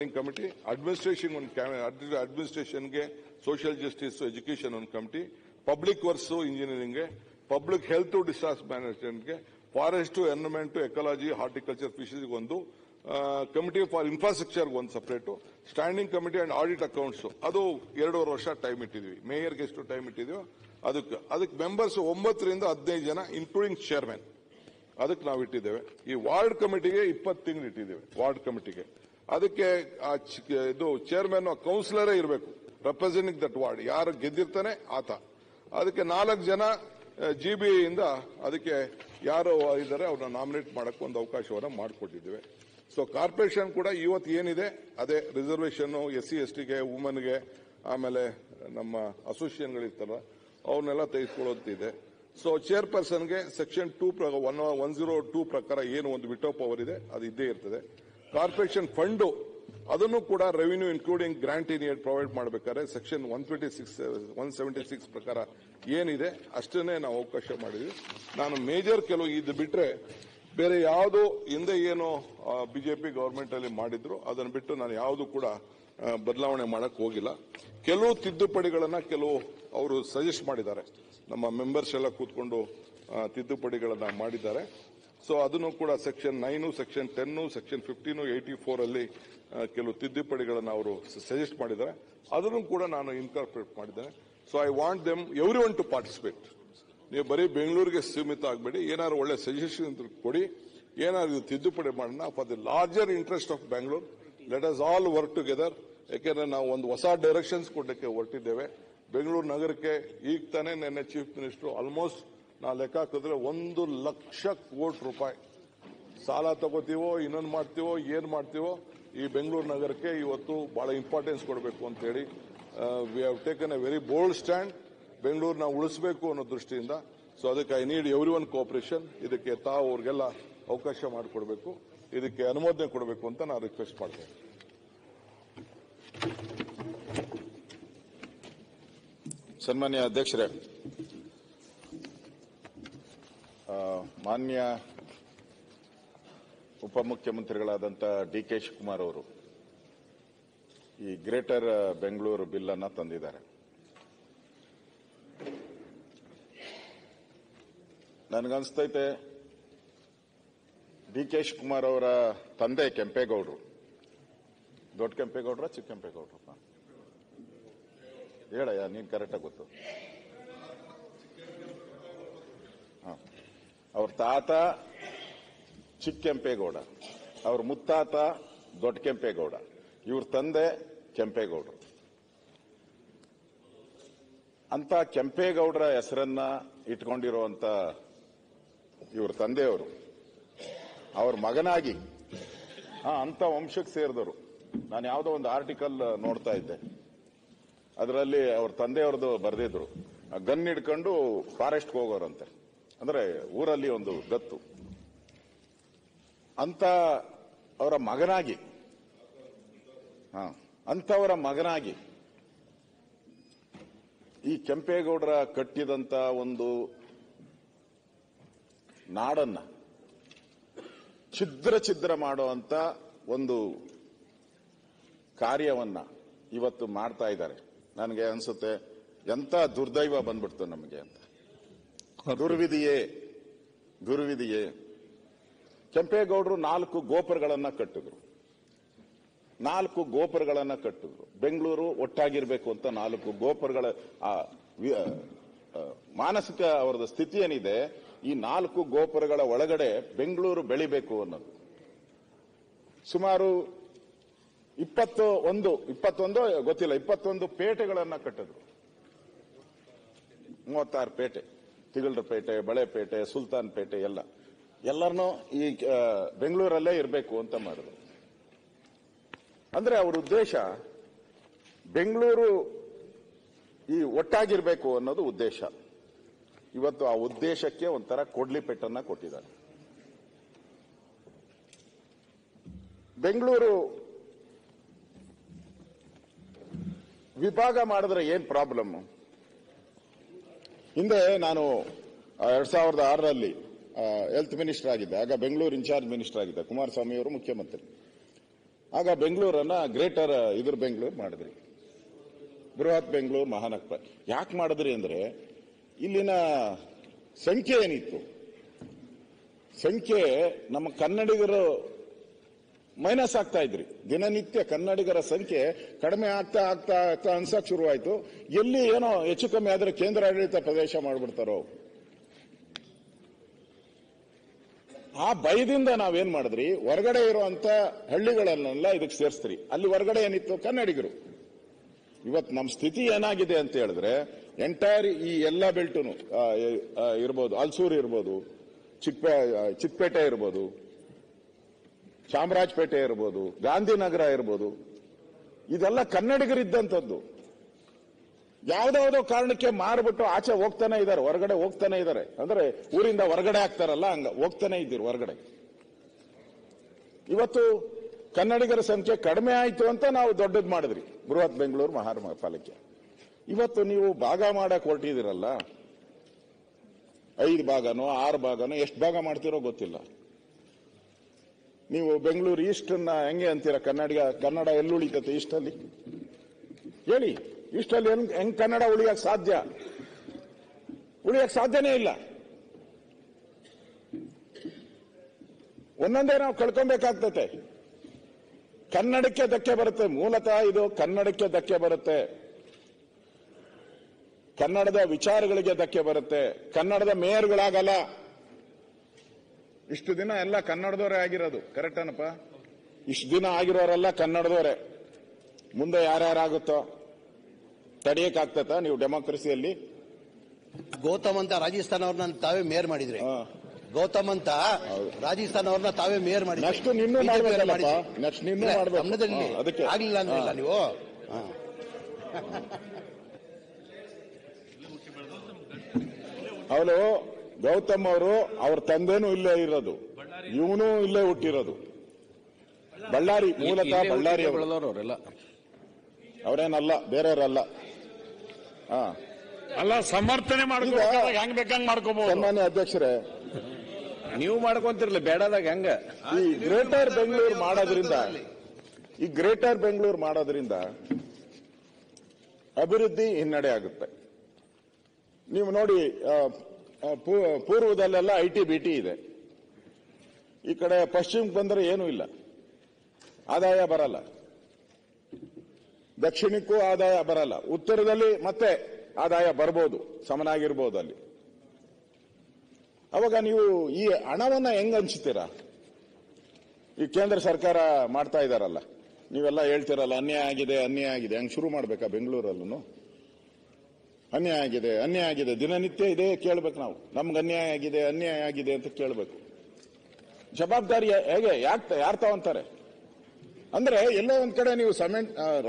Committee, ಅಡ್ಮಿನಿಸ್ಟ್ರೇಷನ್ಗೆ social justice education ಒಂದು committee, public works ಇಂಜಿನಿಯರಿಂಗ್ಗೆ, ಪಬ್ಲಿಕ್ ಹೆಲ್ತ್ ಡಿಸಾಸ್ಟರ್ ಮ್ಯಾನೇಜ್ಮೆಂಟ್ಗೆ, forest environment ecology horticulture fisheries ಒಂದು ಕಮಿಟಿ, ಫಾರ್ ಇನ್ಫ್ರಾಸ್ಟ್ರಕ್ಚರ್ ಒಂದು separate, standing committee and audit accounts ಅದು 2.5 ವರ್ಷ ಟೈಮ್ ಇಟ್ಟಿದ್ವಿ. ಮೇಯರ್ಗೆ ಎಷ್ಟು ಟೈಮ್ ಇಟ್ಟಿದ್ವಿ ಅದಕ್ಕೆ ಮೆಂಬರ್ಸ್ 9 ರಿಂದ 15 ಜನ ಇನ್ಕ್ಲೂಡಿಂಗ್ ಚೇರ್ಮನ್ ಅದಕ್ಕೆ ನಾವು ಇಟ್ಟಿದ್ದೇವೆ. ಈ ವಾರ್ಡ್ ಕಮಿಟಿಗೆ 20 ತಿಂಗಳು ಇಟ್ಟಿದ್ದೇವೆ. ವಾರ್ಡ್ ಕಮಿಟಿಗೆ ಅದಕ್ಕೆ ಇದು ಚೇರ್ಮನ್ ಕೌನ್ಸಿಲರೇ ಇರಬೇಕು, ರೆಪ್ರೆಸೆಂಟಿಂಗ್ ದಟ್ ವಾರ್ಡ್, ಯಾರು ಗೆದ್ದಿರ್ತಾನೆ ಆತ. ಅದಕ್ಕೆ 4 ಜನ ಜಿಬಿ ಇಂದ ಅದಕ್ಕೆ ಯಾರು ಇದ್ದಾರೆ ಅವ್ರನ್ನ ನಾಮಿನೇಟ್ ಮಾಡಕ್ಕೆ ಒಂದು ಅವಕಾಶವನ್ನ ಮಾಡಿಕೊಟ್ಟಿದ್ದೇವೆ. ಸೊ ಕಾರ್ಪೊರೇಷನ್ ಕೂಡ ಇವತ್ತು ಏನಿದೆ ಅದೇ ರಿಸರ್ವೇಷನ್ SC STಗೆ, ವುಮನ್ಗೆ, ಆಮೇಲೆ ನಮ್ಮ ಅಸೋಸಿಯೇಷನ್ಗಳಿರ್ತಾರ ಅವನ್ನೆಲ್ಲ ತೆಗೆದುಕೊಳ್ಳುತ್ತಿದೆ. ಸೊ ಚೇರ್ಪರ್ಸನ್ಗೆ ಸೆಕ್ಷನ್ 102 ಪ್ರಕಾರ ಏನು ಒಂದು ವಿಟೋ ಪವರ್ ಇದೆ ಅದು ಇದ್ದೇ ಇರ್ತದೆ. ಕಾರ್ಪೊರೇಷನ್ ಫಂಡ್ ಅದನ್ನು ಕೂಡ ರೆವಿನ್ಯೂ ಇನ್ಕ್ಲೂಡಿಂಗ್ ಗ್ರಾಂಟ್ ಇನ್ ಏಡ್ ಪ್ರೊವೈಡ್ ಮಾಡಬೇಕಾದ್ರೆ ಸೆಕ್ಷನ್ 176 ಪ್ರಕಾರ ಏನಿದೆ ಅಷ್ಟನ್ನೇ ನಾವು ಅವಕಾಶ ಮಾಡಿದ್ವಿ. ನಾನು ಮೇಜರ್ ಕೆಲವು ಇದು ಬಿಟ್ರೆ ಬೇರೆ ಯಾವುದು ಹಿಂದೆ ಏನು ಬಿಜೆಪಿ ಗವರ್ಮೆಂಟ್ ಅಲ್ಲಿ ಮಾಡಿದ್ರು ಅದನ್ನು ಬಿಟ್ಟು ನಾನು ಯಾವುದು ಕೂಡ ಬದಲಾವಣೆ ಮಾಡಕ್ ಹೋಗಿಲ್ಲ. ಕೆಲವು ತಿದ್ದುಪಡಿಗಳನ್ನ ಕೆಲವು ಅವರು ಸಜೆಸ್ಟ್ ಮಾಡಿದ್ದಾರೆ, ನಮ್ಮ ಮೆಂಬರ್ಸ್ ಎಲ್ಲ ಕೂತ್ಕೊಂಡು ತಿದ್ದುಪಡಿಗಳನ್ನ ಮಾಡಿದ್ದಾರೆ. ಸೊ ಅದನ್ನು ಕೂಡ ಸೆಕ್ಷನ್ 9, ಸೆಕ್ಷನ್ 10, ಸೆಕ್ಷನ್ 15, 84 ಅಲ್ಲಿ ಕೆಲವು ತಿದ್ದುಪಡಿಗಳನ್ನು ಅವರು ಸಜೆಸ್ಟ್ ಮಾಡಿದ್ದಾರೆ. ಅದನ್ನು ಕೂಡ ನಾನು ಇನ್ಕಾರ್ಪೊರೇಟ್ ಮಾಡಿದ್ದೇನೆ. So I want them every one to participate. ನೀವು ಬರೀ ಬೆಂಗಳೂರಿಗೆ ಸೀಮಿತ ಆಗಬೇಡಿ, ಏನಾದ್ರು ಒಳ್ಳೆ ಸಜೆಷನ್ ಕೊಡಿ, ಏನಾದ್ರು ತಿದ್ದುಪಡಿ ಮಾಡೋಣ for the larger interest of Bengaluru. Let us all work together. ಯಾಕೆಂದ್ರೆ ನಾವು ಒಂದು ಹೊಸ ಡೈರೆಕ್ಷನ್ಸ್ ಕೊಡಲಿಕ್ಕೆ ಹೊರಟಿದ್ದೇವೆ. ಬೆಂಗಳೂರು ನಗರಕ್ಕೆ ಈಗ ತಾನೇ ನಿನ್ನೆ ಚೀಫ್ ಮಿನಿಸ್ಟರ್ ಆಲ್ಮೋಸ್ಟ್ ನಾ ಲೆಕ್ಕ ಹಾಕಿದ್ರೆ 1 ಲಕ್ಷ ಕೋಟಿ ರೂಪಾಯಿ ಸಾಲ ತಗೋತೀವೋ ಇನ್ನೊಂದು ಮಾಡ್ತೀವೋ ಏನ್ ಮಾಡ್ತೀವೋ ಈ ಬೆಂಗಳೂರು ನಗರಕ್ಕೆ ಇವತ್ತು ಬಹಳ ಇಂಪಾರ್ಟೆನ್ಸ್ ಕೊಡಬೇಕು ಅಂತ ಹೇಳಿ we have taken a very bold stand. ಬೆಂಗಳೂರನ್ನ ಉಳಿಸಬೇಕು ಅನ್ನೋ ದೃಷ್ಟಿಯಿಂದ. ಸೊ ಅದಕ್ಕೆ I need every one cooperation. ಇದಕ್ಕೆ ತಾವು ಅವ್ರಿಗೆಲ್ಲ ಅವಕಾಶ ಮಾಡಿಕೊಡ್ಬೇಕು, ಇದಕ್ಕೆ ಅನುಮೋದನೆ ಕೊಡಬೇಕು ಅಂತ ನಾನು ರಿಕ್ವೆಸ್ಟ್ ಮಾಡ್ತೇನೆ. ಸನ್ಮಾನ್ಯ ಅಧ್ಯಕ್ಷರೇ, ಮಾನ್ಯ ಉಪಮುಖ್ಯಮಂತ್ರಿಗಳಾದಂಥ DK ಶಿವಕುಮಾರ್ ಅವರು ಈ ಗ್ರೇಟರ್ ಬೆಂಗಳೂರು ಬಿಲ್ ಅನ್ನ ತಂದಿದ್ದಾರೆ. ನನಗನ್ಸ್ತೈತೆ DK ಶಿವಕುಮಾರ್ ಅವರ ತಂದೆ ಕೆಂಪೇಗೌಡರು, ದೊಡ್ಡ ಕೆಂಪೇಗೌಡ್ರ ಚಿಕ್ಕ ಕೆಂಪೇಗೌಡ್ರಪ್ಪ ಹೇಳಯ್ಯ, ನೀನ್ ಕರೆಕ್ಟಾಗಿ ಗೊತ್ತು. ಅವ್ರ ತಾತ ಚಿಕ್ಕ ಕೆಂಪೇಗೌಡ, ಅವ್ರ ಮುತ್ತಾತ ದೊಡ್ಡ ಕೆಂಪೇಗೌಡ, ಇವ್ರ ತಂದೆ ಕೆಂಪೇಗೌಡರು. ಅಂತ ಕೆಂಪೇಗೌಡರ ಹೆಸರನ್ನ ಇಟ್ಕೊಂಡಿರುವಂತ ಇವ್ರ ತಂದೆಯವರು ಅವ್ರ ಮಗನಾಗಿ ಅಂತ ವಂಶಕ್ಕೆ ಸೇರಿದವರು. ನಾನು ಯಾವುದೋ ಒಂದು ಆರ್ಟಿಕಲ್ ನೋಡ್ತಾ ಇದ್ದೆ, ಅದರಲ್ಲಿ ಅವ್ರ ತಂದೆಯವ್ರದ್ದು ಬರೆದಿದ್ರು, ಗನ್ ಹಿಡ್ಕೊಂಡು ಫಾರೆಸ್ಟ್ಗೆ ಹೋಗೋರಂತೆ, ಅಂದ್ರೆ ಊರಲ್ಲಿ ಒಂದು ಗತ್ತು. ಅಂತ ಅವರ ಮಗನಾಗಿ ಅಂತವರ ಮಗನಾಗಿ ಈ ಕೆಂಪೇಗೌಡರ ಕಟ್ಟಿದಂತ ಒಂದು ನಾಡನ್ನ ಛಿದ್ರ ಮಾಡುವಂತ ಒಂದು ಕಾರ್ಯವನ್ನ ಇವತ್ತು ಮಾಡ್ತಾ ಇದ್ದಾರೆ. ನನಗೆ ಅನ್ಸುತ್ತೆ ಎಂತ ದುರ್ದೈವ ಬಂದ್ಬಿಡ್ತು ನಮಗೆ ಅಂತ. ದುರ್ವಿಧಿಯೇ. ಕೆಂಪೇಗೌಡರು 4 ಗೋಪುರಗಳನ್ನ ಕಟ್ಟಿದ್ರು. ಬೆಂಗಳೂರು ಒಟ್ಟಾಗಿರ್ಬೇಕು ಅಂತ 4 ಗೋಪುರಗಳ ಮಾನಸಿಕ ಅವರದ ಸ್ಥಿತಿ ಏನಿದೆ, ಈ 4 ಗೋಪುರಗಳ ಒಳಗಡೆ ಬೆಂಗಳೂರು ಬೆಳಿಬೇಕು ಅನ್ನೋದು. ಸುಮಾರು 21 ಪೇಟೆಗಳನ್ನ ಕಟ್ಟಿದ್ರು. 36 ಪೇಟೆ, ತಿಗಳರ ಪೇಟೆ, ಬಳೆಪೇಟೆ, ಸುಲ್ತಾನ್ ಪೇಟೆ ಎಲ್ಲರನ್ನೂ ಈ ಬೆಂಗಳೂರಲ್ಲೇ ಇರಬೇಕು ಅಂತ ಮಾಡಿದ್ರು. ಅಂದ್ರೆ ಅವ್ರ ಉದ್ದೇಶ ಬೆಂಗಳೂರು ಈ ಒಟ್ಟಾಗಿರ್ಬೇಕು ಅನ್ನೋದು ಉದ್ದೇಶ. ಇವತ್ತು ಆ ಉದ್ದೇಶಕ್ಕೆ ಒಂಥರ ಕೊಡ್ಲಿ ಪೆಟ್ಟನ್ನ ಕೊಟ್ಟಿದ್ದಾರೆ. ಬೆಂಗಳೂರು ವಿಭಾಗ ಮಾಡಿದ್ರೆ ಏನ್ ಪ್ರಾಬ್ಲಮ್? ಹಿಂದೆ ನಾನು 2006ರಲ್ಲಿ ಹೆಲ್ತ್ ಮಿನಿಸ್ಟರ್ ಆಗಿದ್ದೆ. ಆಗ ಬೆಂಗಳೂರು ಇನ್ಚಾರ್ಜ್ ಮಿನಿಸ್ಟರ್ ಆಗಿದ್ದೆ, ಕುಮಾರಸ್ವಾಮಿ ಅವರು ಮುಖ್ಯಮಂತ್ರಿ. ಆಗ ಬೆಂಗಳೂರನ್ನ ಗ್ರೇಟರ್ ಬೆಂಗಳೂರು ಮಾಡಿದ್ರಿ, ಬೃಹತ್ ಬೆಂಗಳೂರು ಮಹಾನಗರ. ಯಾಕೆ ಮಾಡಿದ್ರಿ ಅಂದ್ರೆ ಇಲ್ಲಿನ ಸಂಖ್ಯೆ ಏನಿತ್ತು, ಸಂಖ್ಯೆ ನಮ್ಮ ಕನ್ನಡಿಗರು ಮೈನಸ್ ಆಗ್ತಾ ಇದ್ರಿ. ದಿನನಿತ್ಯ ಕನ್ನಡಿಗರ ಸಂಖ್ಯೆ ಕಡಿಮೆ ಆಗ್ತಾ ಆಗ್ತಾ ಆಗ್ತಾ ಅನ್ಸಕ್ ಶುರುವಾಯ್ತು. ಎಲ್ಲಿ ಏನೋ ಹೆಚ್ಚು ಕಮ್ಮಿ ಆದ್ರೆ ಕೇಂದ್ರಾಡಳಿತ ಪ್ರದೇಶ ಮಾಡ್ಬಿಡ್ತಾರೋ ಆ ಭಯದಿಂದ ನಾವೇನ್ ಮಾಡಿದ್ರಿ, ಹೊರಗಡೆ ಇರುವಂತ ಹಳ್ಳಿಗಳನ್ನೆಲ್ಲ ಇದಕ್ಕೆ ಸೇರಿಸ್ತೀರಿ. ಅಲ್ಲಿ ಹೊರಗಡೆ ಏನಿತ್ತು ಕನ್ನಡಿಗರು. ಇವತ್ತು ನಮ್ಮ ಸ್ಥಿತಿ ಏನಾಗಿದೆ ಅಂತ ಹೇಳಿದ್ರೆ ಎಂಟೈರ್ ಈ ಎಲ್ಲ ಬೆಲ್ಟುನು ಇರ್ಬೋದು, ಹಲ್ಸೂರು ಇರ್ಬೋದು, ಚಿಕ್ಕಪೇಟೆ ಇರ್ಬೋದು, ಚಾಮರಾಜಪೇಟೆ ಇರ್ಬೋದು, ಗಾಂಧಿನಗರ ಇರ್ಬೋದು, ಇದೆಲ್ಲ ಕನ್ನಡಿಗರಿದ್ದಂಥದ್ದು. ಯಾವ್ದಾವುದೋ ಕಾರಣಕ್ಕೆ ಮಾರ್ಬಿಟ್ಟು ಆಚೆ ಹೋಗ್ತಾನೆ ಇದ್ದಾರೆ, ಹೊರಗಡೆ ಹೋಗ್ತಾನೆ ಇದ್ದಾರೆ. ಅಂದ್ರೆ ಊರಿಂದ ಹೊರಗಡೆ ಆಗ್ತಾರಲ್ಲ, ಹಂಗ ಹೋಗ್ತಾನೆ ಇದ್ದೀರಿ ಹೊರಗಡೆ. ಇವತ್ತು ಕನ್ನಡಿಗರ ಸಂಖ್ಯೆ ಕಡಿಮೆ ಆಯ್ತು ಅಂತ ನಾವು ದೊಡ್ಡದು ಮಾಡಿದ್ರಿ ಬೃಹತ್ ಬೆಂಗಳೂರು ಮಹಾನಗರ ಪಾಲಿಕೆ. ಇವತ್ತು ನೀವು ಭಾಗ ಮಾಡಕ್ ಹೊರಟಿದ್ದೀರಲ್ಲ, 5 ಭಾಗನೋ 6 ಭಾಗನೋ ಎಷ್ಟು ಭಾಗ ಮಾಡ್ತಿರೋ ಗೊತ್ತಿಲ್ಲ. ನೀವು ಬೆಂಗಳೂರು ಈಸ್ಟ್ ಅನ್ನ ಹೆಂಗೆ ಅಂತೀರ? ಕನ್ನಡ ಎಲ್ಲಿ ಉಳಿತತೆ ಈಸ್ಟ್ ಅಲ್ಲಿ? ಹೇಳಿ, ಈಸ್ಟ್ ಅಲ್ಲಿ ಹೆಂಗ್ ಕನ್ನಡ ಉಳಿಯಕ್ ಸಾಧ್ಯ? ಉಳಿಯಕ್ ಸಾಧ್ಯನೇ ಇಲ್ಲ. ಒಂದೊಂದೇ ನಾವು ಕಳ್ಕೊಬೇಕಾಗ್ತತೆ. ಕನ್ನಡಕ್ಕೆ ಧಕ್ಕೆ ಬರುತ್ತೆ. ಮೂಲತಃ ಇದು ಕನ್ನಡಕ್ಕೆ ಧಕ್ಕೆ ಬರುತ್ತೆ, ಕನ್ನಡದ ವಿಚಾರಗಳಿಗೆ ಧಕ್ಕೆ ಬರುತ್ತೆ. ಕನ್ನಡದ ಮೇಯರ್ಗಳಾಗಲ್ಲ. ಇಷ್ಟು ದಿನ ಎಲ್ಲ ಕನ್ನಡದವರೇ ಆಗಿರೋದು, ಕರೆಕ್ಟ್ ಏನಪ್ಪ? ಇಷ್ಟು ದಿನ ಆಗಿರೋರೆಲ್ಲ ಕನ್ನಡದವರೇ. ಮುಂದೆ ಯಾರ್ಯಾರಾಗುತ್ತೋ ತಡೆಯಕ್ಕಾಗ್ತತ? ನೀವು ಡೆಮಾಕ್ರಸಿಯಲ್ಲಿ ಗೌತಮ್ ಅಂತ ರಾಜಸ್ಥಾನ ಅವ್ರನ್ನ ತಾವೇ ಮೇಯರ್ ಮಾಡಿದ್ರಿ. ಗೌತಮ್ ಅಂತ ರಾಜಸ್ಥಾನ ಅವ್ರನ್ನ ತಾವೇ ಮೇಯರ್ ಮಾಡಿದ್ರಿ. ನೆಕ್ಸ್ಟ್ ನಿನ್ನೂ ಮಾಡಬೇಕಲ್ಲಪ್ಪ, ನೆಕ್ಸ್ಟ್ ನಿನ್ನೂ ಮಾಡಬೇಕು. ಅದಕ್ಕೆ ಆಗ್ಲಿಲ್ಲ ಅಂದ್ರಲ್ಲ ನೀವು. ಅವಳು ಗೌತಮ್ ಅವರು ಅವ್ರ ತಂದೆನೂ ಇಲ್ಲೇ ಇರೋದು, ಇವನು ಇಲ್ಲೇ ಹುಟ್ಟಿರೋದು. ಬಳ್ಳಾರಿ, ಮೂಲತಃ ಬಳ್ಳಾರಿ ಅವರೆಲ್ಲ ಅವರೇನಲ್ಲ, ಬೇರೆಯವರಲ್ಲ. ಅಲ್ಲ, ಸಮರ್ಥನೆ ಮಾಡ್ಕೋಬೇಕು, ಹೆಂಗ್ ಬೇಕಂಗ್ ಮಾಡ್ಕೋಬಹುದು. ಸನ್ಮಾನ್ಯ ಅಧ್ಯಕ್ಷರೇ, ನೀವು ಮಾಡ್ಕೊಂತಿರ್ಲಿ, ಬೇಡದಾಗ ಹೆಂಗ ಈ ಗ್ರೇಟರ್ ಬೆಂಗಳೂರು ಮಾಡೋದ್ರಿಂದ ಅಭಿವೃದ್ಧಿ ಹಿನ್ನಡೆ ಆಗುತ್ತೆ. ನೀವು ನೋಡಿ, ಪೂರ್ವದಲ್ಲೆಲ್ಲ ಐಟಿ ಬಿಟಿ ಇದೆ. ಈ ಕಡೆ ಪಶ್ಚಿಮಕ್ಕೆ ಬಂದರೆ ಏನೂ ಇಲ್ಲ, ಆದಾಯ ಬರಲ್ಲ. ದಕ್ಷಿಣಕ್ಕೂ ಆದಾಯ ಬರಲ್ಲ. ಉತ್ತರದಲ್ಲಿ ಮತ್ತೆ ಆದಾಯ ಬರ್ಬೋದು, ಸಮನಾಗಿರ್ಬೋದು ಅಲ್ಲಿ. ಅವಾಗ ನೀವು ಈ ಹಣವನ್ನ ಹೆಂಗ್ ಹಂಚ್ತೀರಾ? ಈ ಕೇಂದ್ರ ಸರ್ಕಾರ ಮಾಡ್ತಾ ಇದಾರಲ್ಲ, ನೀವೆಲ್ಲ ಹೇಳ್ತಿರಲ್ಲ ಅನ್ಯಾಯ ಆಗಿದೆ, ಅನ್ಯಾಯ ಆಗಿದೆ. ಹಂಗ್ ಶುರು ಮಾಡ್ಬೇಕಾ ಬೆಂಗಳೂರಲ್ಲೂ? ಅನ್ಯಾಯ ಆಗಿದೆ, ಅನ್ಯಾಯ ಆಗಿದೆ, ದಿನನಿತ್ಯ ಇದೇ ಕೇಳ್ಬೇಕು ನಾವು. ನಮ್ಗೆ ಅನ್ಯಾಯ ಆಗಿದೆ, ಅನ್ಯಾಯ ಆಗಿದೆ ಅಂತ ಕೇಳಬೇಕು. ಜವಾಬ್ದಾರಿ ಹೇಗೆ ಯಾರು ತಗೊಂತಾರೆ? ಅಂದ್ರೆ ಎಲ್ಲೋ ಒಂದ್ ಕಡೆ ನೀವು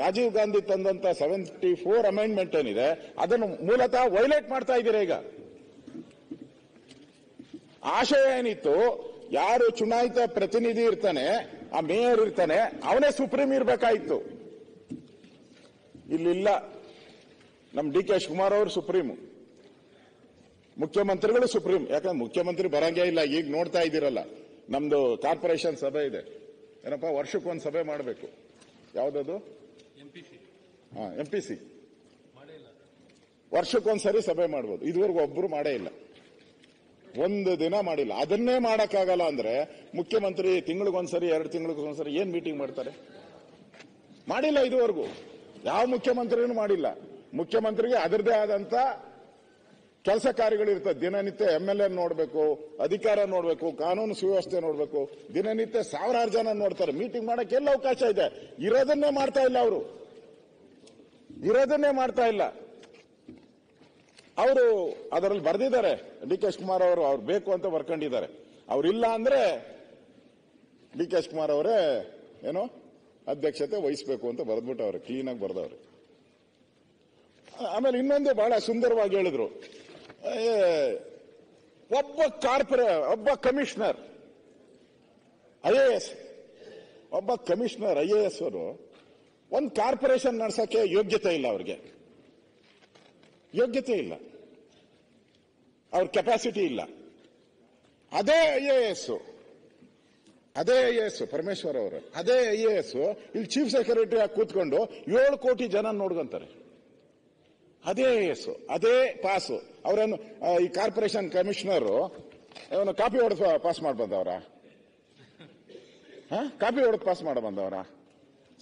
ರಾಜೀವ್ ಗಾಂಧಿ ತಂದಂತ 74 ಅಮೆಂಡ್ಮೆಂಟ್ ಏನಿದೆ ಅದನ್ನು ಮೂಲತಃ ವೈಲೇಟ್ ಮಾಡ್ತಾ ಇದ್ದೀರಾ. ಈಗ ಆಶಯ ಏನಿತ್ತು, ಯಾರು ಚುನಾಯಿತ ಪ್ರತಿನಿಧಿ ಇರ್ತಾನೆ, ಆ ಮೇಯರ್ ಇರ್ತಾನೆ, ಅವನೇ ಸುಪ್ರೀಂ ಇರ್ಬೇಕಾಯಿತು. ಇಲ್ಲಿಲ್ಲ. ನಮ್ ಡಿ ಕೆ ಶಿವಕುಮಾರ್ ಅವರು ಸುಪ್ರೀಂ, ಮುಖ್ಯಮಂತ್ರಿಗಳು ಸುಪ್ರೀಂ. ಯಾಕಂದ್ರೆ ಮುಖ್ಯಮಂತ್ರಿ ಬರಂಗೇ ಇಲ್ಲ. ಈಗ ನೋಡ್ತಾ ಇದ್ದೀರಲ್ಲ, ನಮ್ದು ಕಾರ್ಪೊರೇಷನ್ ಸಭೆ ಇದೆ, ಏನಪ್ಪಾ, ವರ್ಷಕ್ಕೊಂದು ಸಭೆ ಮಾಡಬೇಕು. ಯಾವ್ದದು? MPC. ವರ್ಷಕ್ಕೊಂದ್ಸರಿ ಸಭೆ ಮಾಡ್ಬೋದು. ಇದುವರೆಗೂ ಒಬ್ರು ಮಾಡೇ ಇಲ್ಲ, ಒಂದು ದಿನ ಮಾಡಿಲ್ಲ. ಅದನ್ನೇ ಮಾಡಕ್ಕಾಗಲ್ಲ ಅಂದ್ರೆ ಮುಖ್ಯಮಂತ್ರಿ ತಿಂಗಳಿಗೊಂದ್ಸರಿ, 2 ತಿಂಗಳಿಗೊಂದ್ಸರಿ ಏನ್ ಮೀಟಿಂಗ್ ಮಾಡ್ತಾರೆ? ಮಾಡಿಲ್ಲ ಇದುವರೆಗೂ. ಯಾವ ಮುಖ್ಯಮಂತ್ರಿನೂ ಮಾಡಿಲ್ಲ. ಮುಖ್ಯಮಂತ್ರಿಗೆ ಅದರದೇ ಆದಂತ ಕೆಲಸ ಕಾರ್ಯಗಳಿರ್ತದೆ. ದಿನನಿತ್ಯ MLA ನೋಡ್ಬೇಕು, ಅಧಿಕಾರ ನೋಡ್ಬೇಕು, ಕಾನೂನು ಸುವ್ಯವಸ್ಥೆ ನೋಡ್ಬೇಕು. ದಿನನಿತ್ಯ 1000 ಜನ ನೋಡ್ತಾರೆ. ಮೀಟಿಂಗ್ ಮಾಡಕ್ಕೆ ಎಲ್ಲ ಅವಕಾಶ ಇದೆ. ಇರೋದನ್ನೇ ಮಾಡ್ತಾ ಇಲ್ಲ ಅವರು, ಇರೋದನ್ನೇ ಮಾಡ್ತಾ ಇಲ್ಲ. ಅವರು ಅದರಲ್ಲಿ ಬರೆದಿದ್ದಾರೆ, ಡಿ ಕೆ ಶಿವಕುಮಾರ್ ಅವರು ಬೇಕು ಅಂತ ಬರ್ಕೊಂಡಿದ್ದಾರೆ. ಅವ್ರಿಲ್ಲ ಅಂದ್ರೆ ಡಿ ಕೆ ಶಿವಕುಮಾರ್ ಅವರೇ ಏನೋ ಅಧ್ಯಕ್ಷತೆ ವಹಿಸಬೇಕು ಅಂತ ಬರೆದ್ಬಿಟ್ಟು ಅವ್ರೆ, ಕ್ಲೀನ್ ಆಗಿ ಬರೆದವ್ರೆ. ಆಮೇಲೆ ಇನ್ನೊಂದು ಬಹಳ ಸುಂದರವಾಗಿ ಹೇಳಿದ್ರು, ಒಬ್ಬ ಕಮಿಷನರ್ IAS, ಅವರು ಒಂದು ಕಾರ್ಪೊರೇಷನ್ ನಡೆಸಕ್ಕೆ ಯೋಗ್ಯತೆ ಇಲ್ಲ. ಅವ್ರಿಗೆ ಯೋಗ್ಯತೆ ಇಲ್ಲ, ಅವ್ರ ಕೆಪಾಸಿಟಿ ಇಲ್ಲ. ಅದೇ IAS ಅದೇ IAS ಪರಮೇಶ್ವರ್ ಅವರು, ಅದೇ IAS ಇಲ್ಲಿ ಚೀಫ್ ಸೆಕ್ರೆಟರಿ ಆಗಿ ಕೂತ್ಕೊಂಡು 7 ಕೋಟಿ ಜನ ನೋಡ್ಕೊಂತಾರೆ. ಅದೇ IAS, ಅದೇ ಪಾಸು. ಅವರನ್ನು ಈ ಕಾರ್ಪೊರೇಷನ್ ಕಮಿಷನರ್ ಅವನು ಕಾಪಿ ಹೊಡೆದು ಪಾಸ್ ಮಾಡಿ ಬಂದವರ? ಕಾಪಿ ಹೊಡೆದು ಪಾಸ್ ಮಾಡಿ ಬಂದವರ?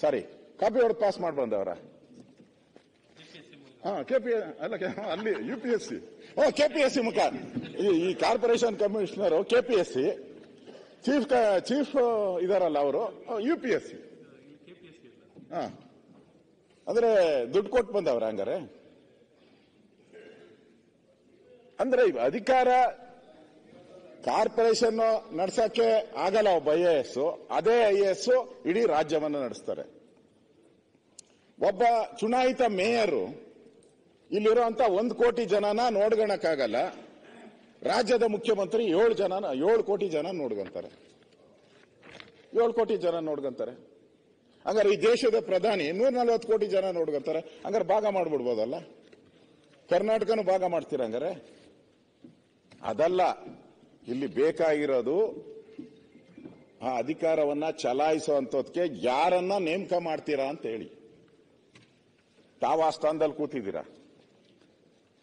ಸಾರಿ, ಕಾಪಿ ಹೊಡೆದು ಪಾಸ್ ಮಾಡಿ ಬಂದವರ? ಅಲ್ಲಿ UPSC, KPSC ಮುಖ. ಈ ಕಾರ್ಪೊರೇಷನ್ ಕಮಿಷನರ್ KPSC, ಚೀಫ್ ಇದಾರಲ್ಲ ಅವರು UPSC. ಅಂದ್ರೆ ದುಡ್ಡು ಕೊಟ್ಟು ಬಂದವ್ರ ಹಂಗಾರೆ? ಅಂದ್ರೆ ಅಧಿಕಾರ ಕಾರ್ಪೊರೇಷನ್ ನಡ್ಸಕ್ಕೆ ಆಗಲ್ಲ ಒಬ್ಬ IAS, ಅದೇ IAS ಇಡೀ ರಾಜ್ಯವನ್ನು ನಡೆಸ್ತಾರೆ. ಒಬ್ಬ ಚುನಾಯಿತ ಮೇಯರು ಇಲ್ಲಿರುವಂತ 1 ಕೋಟಿ ಜನನ ನೋಡ್ಕೊಳಕ್ಕಾಗಲ್ಲ, ರಾಜ್ಯದ ಮುಖ್ಯಮಂತ್ರಿ 7 ಕೋಟಿ ಜನ ನೋಡ್ಕೊಂತಾರೆ. 7 ಕೋಟಿ ಜನ ನೋಡ್ಕೊಂತಾರೆ. ಹಂಗಾರೆ ಈ ದೇಶದ ಪ್ರಧಾನಿ 140 ಕೋಟಿ ಜನ ನೋಡ್ಕೊಂತಾರೆ. ಹಂಗಾರೆ ಭಾಗ ಮಾಡ್ಬಿಡ್ಬೋದಲ್ಲ? ಕರ್ನಾಟಕನೂ ಭಾಗ ಮಾಡ್ತೀರ ಹಂಗಾರೆ? ಅದಲ್ಲ, ಇಲ್ಲಿ ಬೇಕಾಗಿರೋದು ಆ ಅಧಿಕಾರವನ್ನ ಚಲಾಯಿಸುವಂತದಕ್ಕೆ ಯಾರನ್ನ ನೇಮಕ ಮಾಡ್ತೀರಾ ಅಂತ ಹೇಳಿ. ತಾವು ಆ ಸ್ಥಾನದಲ್ಲಿ ಕೂತಿದ್ದೀರಾ.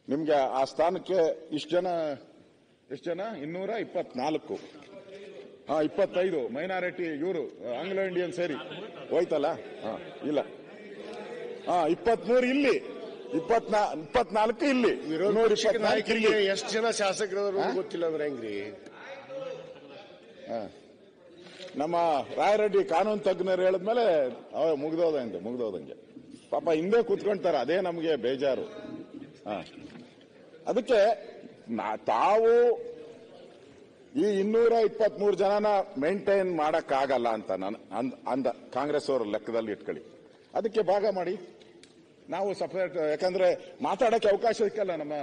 ನಿಮ್ಗೆ ಆ ಸ್ಥಾನಕ್ಕೆ ಎಷ್ಟು ಜನ 224, 25 ಮೈನಾರಿಟಿ, ಇವರು ಆಂಗ್ಲೋ ಇಂಡಿಯನ್ ಸೇರಿ ಹೋಯ್ತಲ್ಲ. ಇಲ್ಲ, 23 ಇಲ್ಲಿ, 24 ಇಲ್ಲಿ, 124 ಇಲ್ಲಿ. ಎಷ್ಟು ಜನ ಶಾಸಕರು ಗೊತ್ತಿಲ್ಲ ಅಂದ್ರೆ ಹೆಂಗ್ರಿ? ನಮ್ಮ ರಾಯರೆಡ್ಡಿ ಕಾನೂನು ತಜ್ಞರು ಹೇಳಿದ್ಮೇಲೆ ಮುಗ್ದೋದಂಗೆ ಪಾಪ ಹಿಂದೆ ಕೂತ್ಕೊಂತಾರೆ. ಅದೇ ನಮಗೆ ಬೇಜಾರು. ಅದಕ್ಕೆ ತಾವು ಈ 223 ಜನನ ಮೇಂಟೈನ್ ಮಾಡಕ್ಕಾಗಲ್ಲ ಅಂತ ಅಂದ ಕಾಂಗ್ರೆಸ್ ಅವರ ಲೆಕ್ಕದಲ್ಲಿ ಇಟ್ಕೊಳ್ಳಿ. ಅದಕ್ಕೆ ಭಾಗ ಮಾಡಿ, ನಾವು ಸಪರೇಟ್. ಯಾಕಂದ್ರೆ ಮಾತಾಡಕ್ಕೆ ಅವಕಾಶ ಸಿಕ್ಕಲ್ಲ. ನಮ್ಮ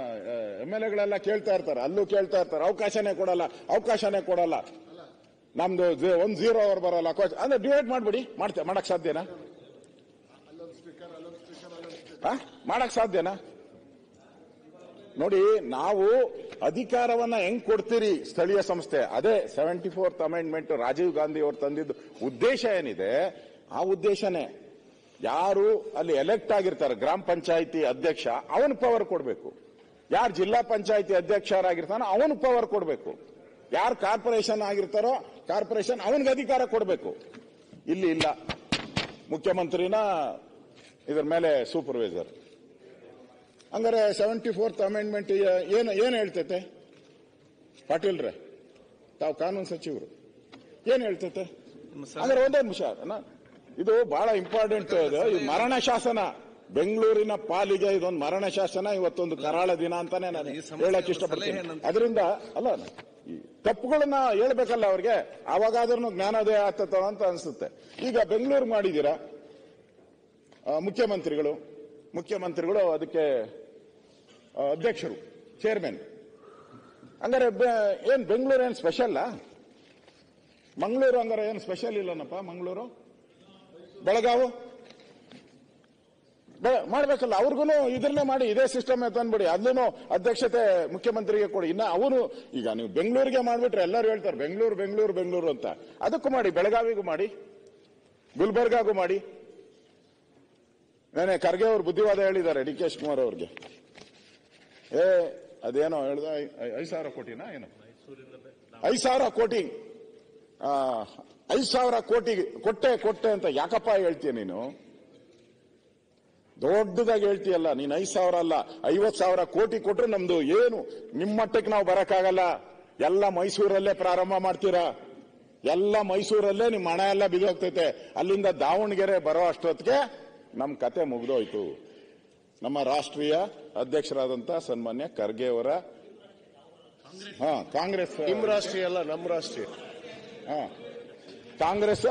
MLAಗಳೆಲ್ಲ ಕೇಳ್ತಾ ಇರ್ತಾರೆ, ಅಲ್ಲೂ ಕೇಳ್ತಾ ಇರ್ತಾರೆ, ಅವಕಾಶನೇ ಕೊಡಲ್ಲ. ನಮ್ದು 1 0 ಅವರ್ ಬರಲ್ಲ. ಅಂದ್ರೆ ಡಿವೈಡ್ ಮಾಡ್ಬಿಡಿ. ಮಾಡಕ್ ಸಾಧ್ಯನಾ? ಮಾಡಕ್ ಸಾಧ್ಯನಾ? ನೋಡಿ, ನಾವು ಅಧಿಕಾರವನ್ನ ಹೆಂಗ್ ಕೊಡ್ತೀರಿ ಸ್ಥಳೀಯ ಸಂಸ್ಥೆ, ಅದೇ 74th ಅಮೆಂಡ್ಮೆಂಟ್ ರಾಜೀವ್ ಗಾಂಧಿ ಅವರು ತಂದಿದ್ದು ಉದ್ದೇಶ ಏನಿದೆ, ಆ ಉದ್ದೇಶನೇ. ಯಾರು ಅಲ್ಲಿ ಎಲೆಕ್ಟ್ ಆಗಿರ್ತಾರೆ, ಗ್ರಾಮ ಪಂಚಾಯಿತಿ ಅಧ್ಯಕ್ಷ, ಅವನು ಪವರ್ ಕೊಡಬೇಕು. ಯಾರು ಜಿಲ್ಲಾ ಪಂಚಾಯಿತಿ ಅಧ್ಯಕ್ಷರಾಗಿರ್ತಾನೋ ಅವನು ಪವರ್ ಕೊಡಬೇಕು. ಯಾರು ಕಾರ್ಪೊರೇಷನ್ ಆಗಿರ್ತಾರೋ ಕಾರ್ಪೊರೇಷನ್ ಅವನಿಗೆ ಅಧಿಕಾರ ಕೊಡಬೇಕು. ಇಲ್ಲಿ ಇಲ್ಲ, ಮುಖ್ಯಮಂತ್ರಿನ ಇದರ ಮೇಲೆ ಸೂಪರ್ವೈಸರ್. ಹಂಗಾರೆ 74th ಅಮೆಂಡ್ಮೆಂಟ್ ಏನು ಹೇಳ್ತೈತೆ? ಪಾಟೀಲ್ರೆ, ತಾವು ಕಾನೂನು ಸಚಿವರು, ಏನ್ ಹೇಳ್ತೈತೆ? ಅಂದ್ರೆ ಒಂದೇ ನಿಮಿಷ, ಇದು ಬಹಳ ಇಂಪಾರ್ಟೆಂಟ್. ಇದು ಮರಣ ಶಾಸನ, ಬೆಂಗಳೂರಿನ ಪಾಲಿಗೆ ಇದೊಂದು ಮರಣ ಶಾಸನ. ಇವತ್ತೊಂದು ಕರಾಳ ದಿನ ಅಂತಾನೆ ನಾನು ಹೇಳಕ್ ಇಷ್ಟಪಡ್ತೀನಿ. ಅದರಿಂದ ಅಲ್ಲ, ತಪ್ಪುಗಳನ್ನ ಹೇಳ್ಬೇಕಲ್ಲ ಅವ್ರಿಗೆ, ಅವಾಗಾದ್ರೂ ಜ್ಞಾನೋದಯ ಆಗ್ತದ ಅಂತ ಅನ್ಸುತ್ತೆ. ಈಗ ಬೆಂಗಳೂರು ಮಾಡಿದೀರಾ, ಮುಖ್ಯಮಂತ್ರಿಗಳು ಅದಕ್ಕೆ ಅಧ್ಯಕ್ಷರು, ಚೇರ್ಮನ್. ಹಂಗಾರೆ ಏನ್ ಬೆಂಗಳೂರು ಏನ್ ಸ್ಪೆಷಲ್? ಮಂಗಳೂರು ಹಂಗಾರೆ ಏನು ಸ್ಪೆಷಲ್ ಇಲ್ಲನಪ್ಪ? ಮಂಗಳೂರು, ಬೆಳಗಾವು ಮಾಡ್ಬೇಕಲ್ಲ. ಅವ್ರಿಗೂ ಇದ್ರನ್ನೇ ಮಾಡಿ, ಇದೇ ಸಿಸ್ಟಮ್ ತಂದ್ಬಿಡಿ. ಅಲ್ಲೂ ಅಧ್ಯಕ್ಷತೆ ಮುಖ್ಯಮಂತ್ರಿಗೆ ಕೊಡಿ. ಇನ್ನ ಅವನು ಈಗ ನೀವು ಬೆಂಗಳೂರಿಗೆ ಮಾಡ್ಬಿಟ್ರೆ ಎಲ್ಲರೂ ಹೇಳ್ತಾರೆ ಬೆಂಗಳೂರು ಅಂತ. ಅದಕ್ಕೂ ಮಾಡಿ, ಬೆಳಗಾವಿಗೂ ಮಾಡಿ, ಗುಲ್ಬರ್ಗಾಗೂ ಮಾಡಿ. ನಾನೇ ಖರ್ಗೆ ಅವರು ಬುದ್ಧಿವಾದ ಹೇಳಿದ್ದಾರೆ DK ಶಿವಕುಮಾರ್ ಅವ್ರಿಗೆ. ಅದೇನೋ ಹೇಳ್ದ, 5,000 ಕೋಟಿನಾ ಏನು, 5,000 ಕೋಟಿ 5,000 ಕೋಟಿ ಕೊಟ್ಟೆ ಅಂತ ಯಾಕಪ್ಪ ಹೇಳ್ತೀಯ ನೀನು? ದೊಡ್ಡದಾಗಿ ಹೇಳ್ತೀಯಲ್ಲ ನೀನು. 5,000 ಅಲ್ಲ, 50,000 ಕೋಟಿ ಕೊಟ್ರೆ ನಮ್ದು ಏನು ನಿಮ್ಮ ಮಟ್ಟಕ್ಕೆ ನಾವು ಬರಕ್ಕಾಗಲ್ಲ. ಎಲ್ಲ ಮೈಸೂರಲ್ಲೇ ಪ್ರಾರಂಭ ಮಾಡ್ತೀರಾ, ಎಲ್ಲ ಮೈಸೂರಲ್ಲೇ ನಿಮ್ಮ ಹಣ ಎಲ್ಲ ಬಿದ್ದೋಗ್ತೈತೆ. ಅಲ್ಲಿಂದ ದಾವಣಗೆರೆ ಬರೋ ಅಷ್ಟೊತ್ತಿಗೆ ನಮ್ ಕತೆ ಮುಗ್ದೋಯ್ತು. ನಮ್ಮ ರಾಷ್ಟ್ರೀಯ ಅಧ್ಯಕ್ಷರಾದಂತ ಸನ್ಮಾನ್ಯ ಖರ್ಗೆ ಅವರ ಕಾಂಗ್ರೆಸ್, ನಿಮ್ ರಾಷ್ಟ್ರೀಯ ಅಲ್ಲ, ನಮ್ಮ ರಾಷ್ಟ್ರೀಯ ಕಾಂಗ್ರೆಸ್.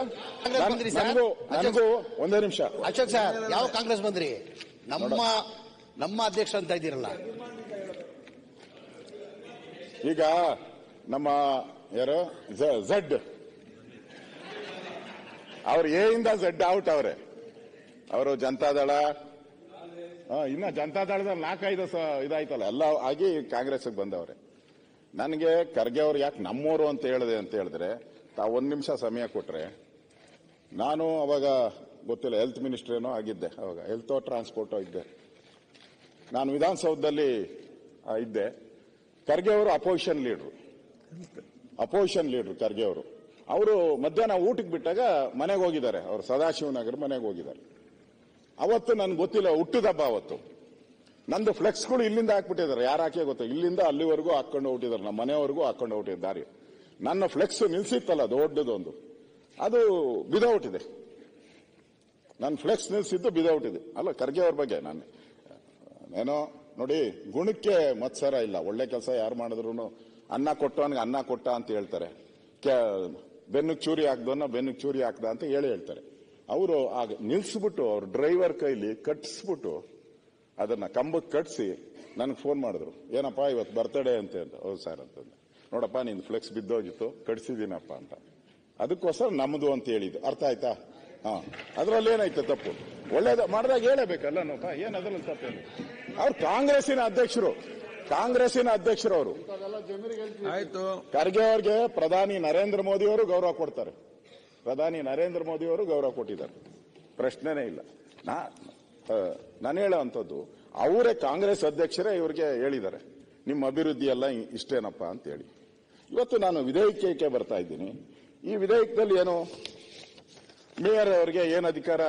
ನನಗೂ ಒಂದೇ ನಿಮಿಷ ಅಶೋಕ್ ಸರ್, ಯಾವ ಕಾಂಗ್ರೆಸ್ ಬಂದ್ರಿ? ನಮ್ಮ ಅಧ್ಯಕ್ಷ ಅಂತ ಇದ್ದೀರಲ್ಲ. ಈಗ ನಮ್ಮ ಯಾರು ಝಡ್ ಅವ್ರು ಎಯಿಂದ ಝಡ್ ಔಟ್ ಅವ್ರೆ. ಅವರು ಜನತಾದಳ, ಇನ್ನ ಜನತಾದಳದಲ್ಲಿ 4-5 ಇದಾಯ್ತಲ್ಲ, ಎಲ್ಲ ಆಗಿ ಕಾಂಗ್ರೆಸ್ಗೆ ಬಂದವ್ರೆ. ನನಗೆ ಖರ್ಗೆ ಅವ್ರು ಯಾಕೆ ನಮ್ಮೋರು ಅಂತ ಹೇಳಿದೆ ಅಂತ ಹೇಳಿದ್ರೆ, ಒಂದು ನಿಮಿಷ ಸಮಯ ಕೊಟ್ರೆ ನಾನು ಅವಾಗ ಗೊತ್ತಿಲ್ಲ ಹೆಲ್ತ್ ಮಿನಿಸ್ಟರ್ ಏನೋ ಆಗಿದ್ದೆ, ಅವಾಗ ಹೆಲ್ತ್ ಟ್ರಾನ್ಸ್ಪೋರ್ಟ್ ಇದ್ದೆ. ನಾನು ವಿಧಾನಸೌಧದಲ್ಲಿ ಇದ್ದೆ. ಖರ್ಗೆ ಅವರು ಅಪೋಸಿಷನ್ ಲೀಡರ್ ಖರ್ಗೆ ಅವರು ಮಧ್ಯಾಹ್ನ ಊಟಕ್ಕೆ ಬಿಟ್ಟಾಗ ಮನೆಗೆ ಹೋಗಿದ್ದಾರೆ. ಅವರು ಸದಾಶಿವನಗರ ಮನೆಗೆ ಹೋಗಿದ್ದಾರೆ. ಅವತ್ತು ನನ್ಗೆ ಗೊತ್ತಿಲ್ಲ, ಹುಟ್ಟಿದಬ್ಬ ಅವತ್ತು. ನಂದು ಫ್ಲೆಕ್ಸ್ಗಳು ಇಲ್ಲಿಂದ ಹಾಕ್ಬಿಟ್ಟಿದ್ದಾರೆ, ಯಾರು ಹಾಕೇ ಗೊತ್ತಾ, ಇಲ್ಲಿಂದ ಅಲ್ಲಿವರೆಗೂ ಹಾಕೊಂಡು ಹೋಗ್ತಿದ್ದಾರೆ, ನಮ್ಮ ಮನೆವರೆಗೂ ಹಾಕೊಂಡು ಹೋಗ್ತಿದ್ದಾರೆ. ನನ್ನ ಫ್ಲೆಕ್ಸ್ ನಿಲ್ಸಿತ್ತಲ್ಲ ದೊಡ್ಡದೊಂದು, ಅದು ಬಿದೌಟಿದೆ. ನನ್ನ ಫ್ಲೆಕ್ಸ್ ನಿಲ್ಸಿದ್ದು ಬಿದೌಟಿದೆ. ಅಲ್ಲ, ಖರ್ಗೆ ಅವ್ರ ಬಗ್ಗೆ ನಾನು ಏನೋ ನೋಡಿ, ಗುಣಕ್ಕೆ ಮತ್ಸರ ಇಲ್ಲ. ಒಳ್ಳೆ ಕೆಲಸ ಯಾರು ಮಾಡಿದ್ರು ಅನ್ನ ಕೊಟ್ಟವನ್ಗೆ ಅನ್ನ ಕೊಟ್ಟ ಅಂತ ಹೇಳ್ತಾರೆ, ಬೆನ್ನಿಗೆ ಚೂರಿ ಹಾಕ್ದವನ್ನ ಬೆನ್ನಿಗೆ ಚೂರಿ ಹಾಕ್ದ ಅಂತ ಹೇಳ್ತಾರೆ. ಅವರು ಆಗ ನಿಲ್ಸ್ಬಿಟ್ಟು ಅವ್ರ ಡ್ರೈವರ್ ಕೈಲಿ ಕಟ್ಸ್ಬಿಟ್ಟು ಅದನ್ನ ಕಂಬಕ್ಕೆ ಕಟ್ಸಿ ನನಗೆ ಫೋನ್ ಮಾಡಿದ್ರು, ಏನಪ್ಪಾ ಇವತ್ತು ಬರ್ತಡೇ ಅಂತ. ಹೌದು ಸರ್ ಅಂತಂದೆ. ನೋಡಪ್ಪ ನಿನ್ ಫ್ಲೆಕ್ಸ್ ಬಿದ್ದೋಗಿತ್ತು, ಕಟ್ಸಿದೀನಪ್ಪ ಅಂತ. ಅದಕ್ಕೋಸ್ಕರ ನಮ್ದು ಅಂತ ಹೇಳಿದ್ದು. ಅರ್ಥ ಆಯ್ತಾ? ಅದ್ರಲ್ಲಿ ಏನಾಯ್ತು ತಪ್ಪು? ಒಳ್ಳೇದ ಮಾಡಿದಾಗ ಹೇಳಬೇಕಲ್ಲ ನೋಪ, ಏನ್ ಅದ್ರಲ್ಲಿ ತಪ್ಪೇನು? ಅವ್ರು ಕಾಂಗ್ರೆಸ್ಸಿನ ಅಧ್ಯಕ್ಷರು ಅವರು. ಆಯ್ತು, ಖರ್ಗೆ ಅವ್ರಿಗೆ ಪ್ರಧಾನಿ ನರೇಂದ್ರ ಮೋದಿ ಅವರು ಗೌರವ ಕೊಡ್ತಾರೆ. ಗೌರವ ಕೊಟ್ಟಿದ್ದಾರೆ, ಪ್ರಶ್ನೆನೇ ಇಲ್ಲ. ನಾನು ಹೇಳೋವಂಥದ್ದು, ಅವರೇ ಕಾಂಗ್ರೆಸ್ ಅಧ್ಯಕ್ಷರೇ ಇವ್ರಿಗೆ ಹೇಳಿದ್ದಾರೆ, ನಿಮ್ಮ ಅಭಿವೃದ್ಧಿ ಎಲ್ಲ ಇಷ್ಟೇನಪ್ಪ ಅಂತ ಹೇಳಿ. ಇವತ್ತು ನಾನು ವಿಧೇಯಕಕ್ಕೆ ಬರ್ತಾ ಇದ್ದೀನಿ. ಈ ವಿಧೇಯಕದಲ್ಲಿ ಏನು, ಮೇಯರ್ ಅವರಿಗೆ ಏನು ಅಧಿಕಾರ